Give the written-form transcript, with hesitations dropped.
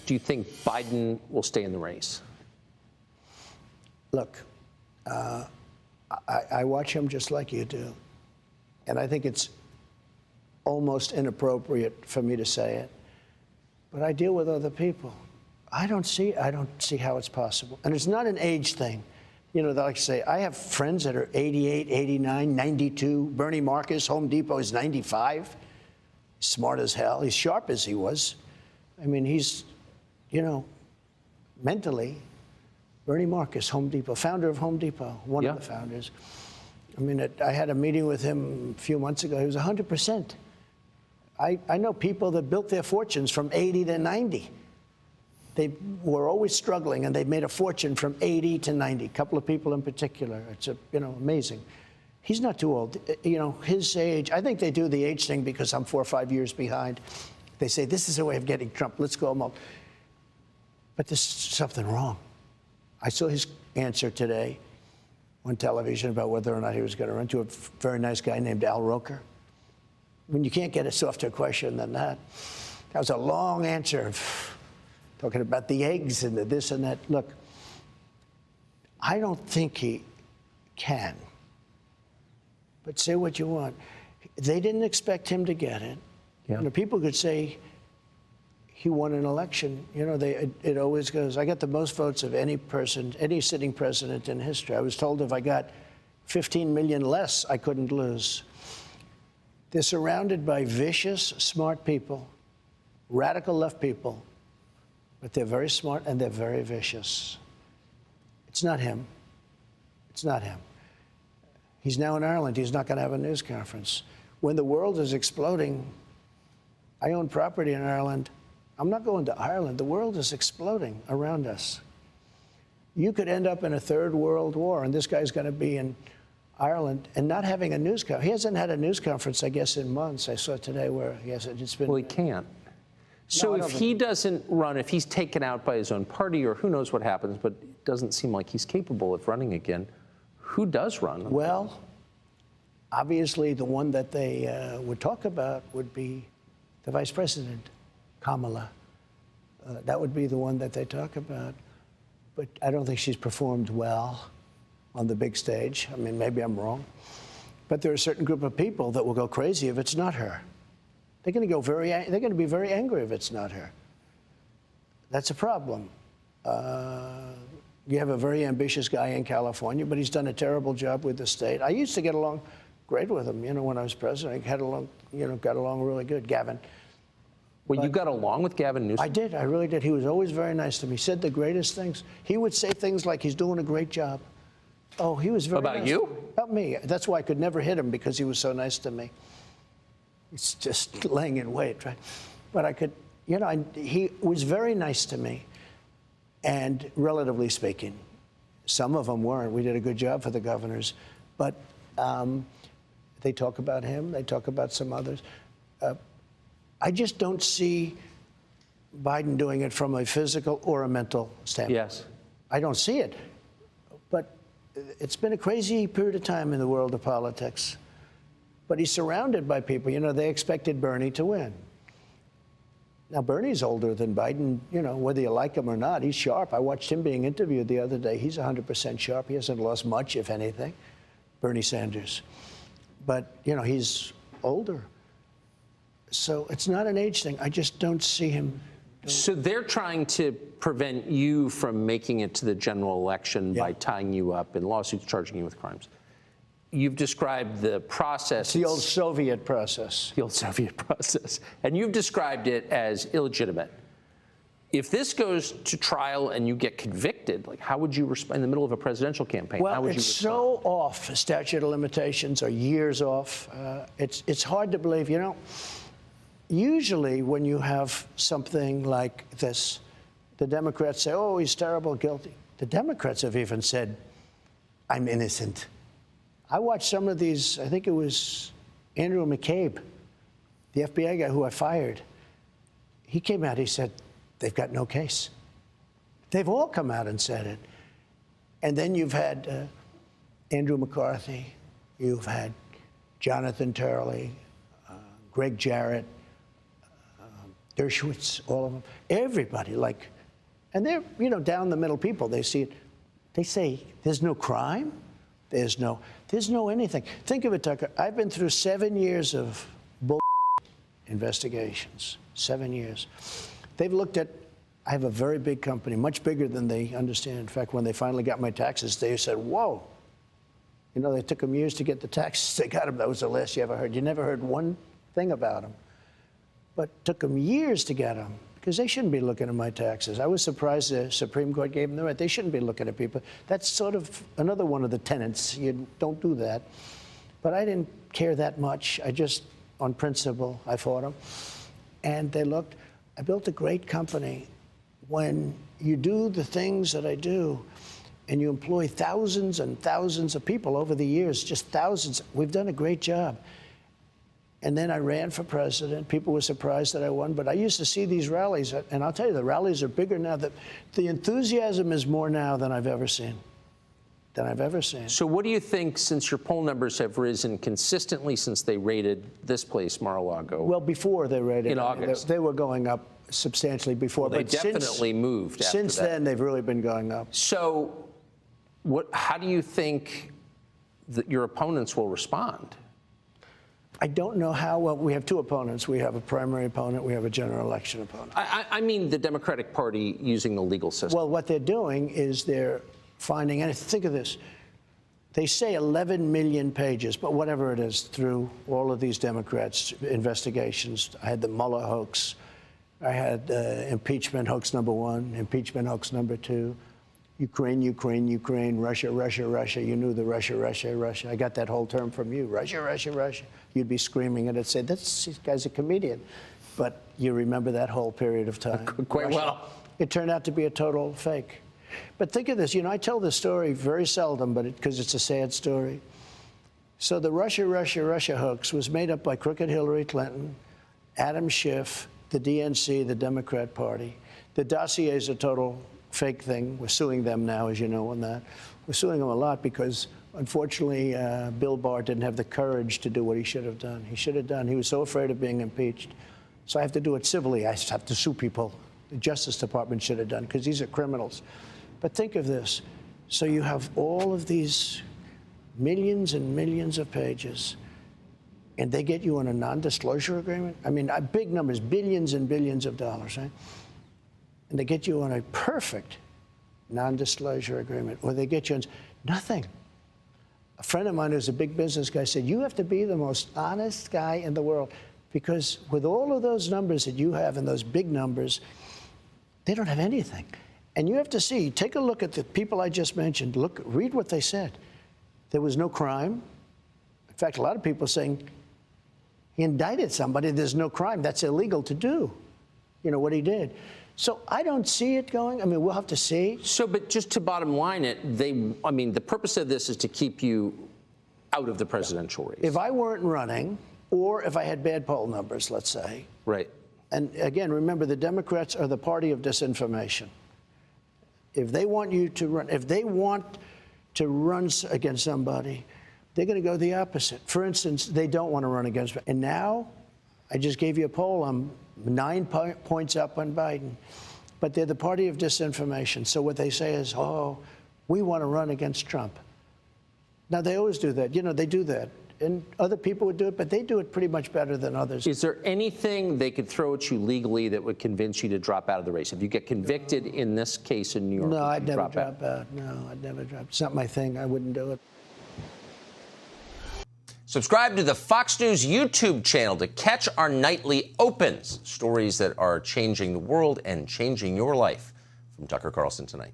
do you think Biden will stay in the race? Look, I watch him just like you do, and I think it's almost inappropriate for me to say it, but I deal with other people. I don't see how it's possible, and it's not an age thing. You know, like I say, I have friends that are 88, 89, 92. Bernie Marcus, Home Depot, is 95. Smart as hell. He's sharp as he was. I mean, he's, you know, mentally. Bernie Marcus, Home Depot, founder of Home Depot, one of the founders. I mean, I had a meeting with him a few months ago. He was 100%. I know people that built their fortunes from 80 to 90. They were always struggling, and they've made a fortune from 80 to 90. A couple of people in particular. It's amazing. He's not too old. You know, his age. I think they do the age thing because I'm 4 or 5 years behind. They say this is a way of getting Trump. Let's go him up. But there's something wrong. I saw his answer today on television about whether or not he was going to run, to a very nice guy named Al Roker. I mean, you can't get a softer question than that. That was a long answer, talking about the eggs and the this and that. Look, I don't think he can. But say what you want. They didn't expect him to get it. Yeah. You know, people could say he won an election. You know, it always goes, I got the most votes of any person, any sitting president in history. I was told if I got 15 million less, I couldn't lose. They're surrounded by vicious, smart people, radical left people, but they're very smart and they're very vicious. It's not him. It's not him. He's now in Ireland. He's not going to have a news conference. When the world is exploding, I own property in Ireland. I'm not going to Ireland. The world is exploding around us. You could end up in a third world war, and this guy's going to be in Ireland and not having a news conference. He hasn't had a news conference, I guess, in months. I saw today where he hasn't. It's been. Well, he can't. So if he doesn't run, if he's taken out by his own party, or who knows what happens, but it doesn't seem like he's capable of running again, who does run? Well, obviously the one that they would talk about would be the vice president, Kamala. That would be the one that they talk about. But I don't think she's performed well on the big stage. I mean, maybe I'm wrong. But there are a certain group of people that will go crazy if it's not her. They're going to be very angry if it's not her. That's a problem. You have a very ambitious guy in California, but he's done a terrible job with the state. I used to get along great with him, you know, when I was president. I got along really good, Gavin. Well, you got along with Gavin Newsom? I did. I really did. He was always very nice to me. He said the greatest things. He would say things like he's doing a great job. Oh, he was very nice. About you? About me. That's why I could never hit him, because he was so nice to me. It's just laying in wait, right? But I could, you know, he was very nice to me. And relatively speaking, some of them weren't. We did a good job for the governors. But they talk about him. They talk about some others. I just don't see Biden doing it from a physical or a mental standpoint. Yes. I don't see it. But it's been a crazy period of time in the world of politics. But he's surrounded by people. You know, they expected Bernie to win. Now, Bernie's older than Biden, you know, whether you like him or not. He's sharp. I watched him being interviewed the other day. He's 100% sharp. He hasn't lost much, if anything, Bernie Sanders. But, you know, he's older. So it's not an age thing. I just don't see him. So they're trying to prevent you from making it to the general election by tying you up in lawsuits, charging you with crimes. You've described the process. It's the old Soviet process. The old Soviet process. And you've described it as illegitimate. If this goes to trial and you get convicted, like, how would you respond in the middle of a presidential campaign? Well, how would it's you so off. Statute of limitations are years off. It's hard to believe. You know, usually when you have something like this, the Democrats say, oh, he's terrible, guilty. The Democrats have even said, I'm innocent. I watched some of these. I think it was Andrew McCabe, the FBI guy who I fired. He came out, he said, they've got no case. They've all come out and said it. And then you've had Andrew McCarthy, you've had Jonathan Turley, Greg Jarrett, Dershowitz, all of them, everybody, like, and they're, down the middle people. They see it. They say, there's no crime. There's no anything. Think of it, Tucker. I've been through 7 years of bull investigations. 7 years. They've looked at, I have a very big company, much bigger than they understand. In fact, when they finally got my taxes, they said, whoa. They took them years to get the taxes. They got them. That was the last you ever heard. You never heard one thing about them. But it took them years to get them, because they shouldn't be looking at my taxes. I was surprised the Supreme Court gave them the right. They shouldn't be looking at people. That's sort of another one of the tenets. You don't do that. But I didn't care that much. I just, on principle, I fought them. And they looked. I built a great company. When you do the things that I do, and you employ thousands and thousands of people over the years, just thousands, we've done a great job. And then I ran for president. People were surprised that I won, but I used to see these rallies, and I'll tell you, the rallies are bigger now. The enthusiasm is more now than I've ever seen. So what do you think, since your poll numbers have risen consistently since they raided this place, Mar-a-Lago? Well, before they raided. In August. They were going up substantially before. Well, they definitely moved after Since then, they've really been going up. So how do you think that your opponents will respond? I don't know how well. We have two opponents. We have a primary opponent. We have a general election opponent. I mean the Democratic Party using the legal system. Well, what they're doing is they're finding, and think of this, they say 11 million pages, but whatever it is, through all of these Democrats' investigations. I had the Mueller hoax. I had impeachment hoax number 1, impeachment hoax number 2. Ukraine, Ukraine, Ukraine, Russia, Russia, Russia. You knew the Russia, Russia, Russia. I got that whole term from you, Russia, Russia, Russia. You'd be screaming and it'd say, this guy's a comedian. But you remember that whole period of time. Quite Russia. well. It turned out to be a total fake. But think of this. I tell this story very seldom, but because it's a sad story. So the Russia, Russia, Russia hoax was made up by crooked Hillary Clinton, Adam Schiff, the DNC, the Democrat Party. The dossier is a total fake thing. We're suing them now, as you know, on that. We're suing them a lot because, unfortunately, Bill Barr didn't have the courage to do what he should have done. He was so afraid of being impeached. So I have to do it civilly. I have to sue people. The Justice Department should have done, because these are criminals. But think of this. So you have all of these millions and millions of pages, and they get you on a non-disclosure agreement? I mean, big numbers, billions and billions of dollars, right? And they get you on a perfect non-disclosure agreement, or they get you on nothing. A friend of mine who's a big business guy said, you have to be the most honest guy in the world, because with all of those numbers that you have and those big numbers, they don't have anything. And you have to see, take a look at the people I just mentioned. Read what they said. There was no crime. In fact, a lot of people saying he indicted somebody. There's no crime. That's illegal to do, what he did. So I don't see it going. I mean, we'll have to see. So, but just to bottom line it, the purpose of this is to keep you out of the presidential race. If I weren't running, or if I had bad poll numbers, let's say. Right. And again, remember, the Democrats are the party of disinformation. If they want you to run, if they want to run against somebody, they're going to go the opposite. For instance, they don't want to run against me. And now, I just gave you a poll. I'm 9 points up on Biden. But they're the party of disinformation. So what they say is, we want to run against Trump. Now, they always do that. They do that. And other people would do it, but they do it pretty much better than others. Is there anything they could throw at you legally that would convince you to drop out of the race? If you get convicted in this case in New York, no, I'd never drop out. No, I'd never drop. It's not my thing. I wouldn't do it. Subscribe to the Fox News YouTube channel to catch our nightly opens, stories that are changing the world and changing your life. From Tucker Carlson Tonight.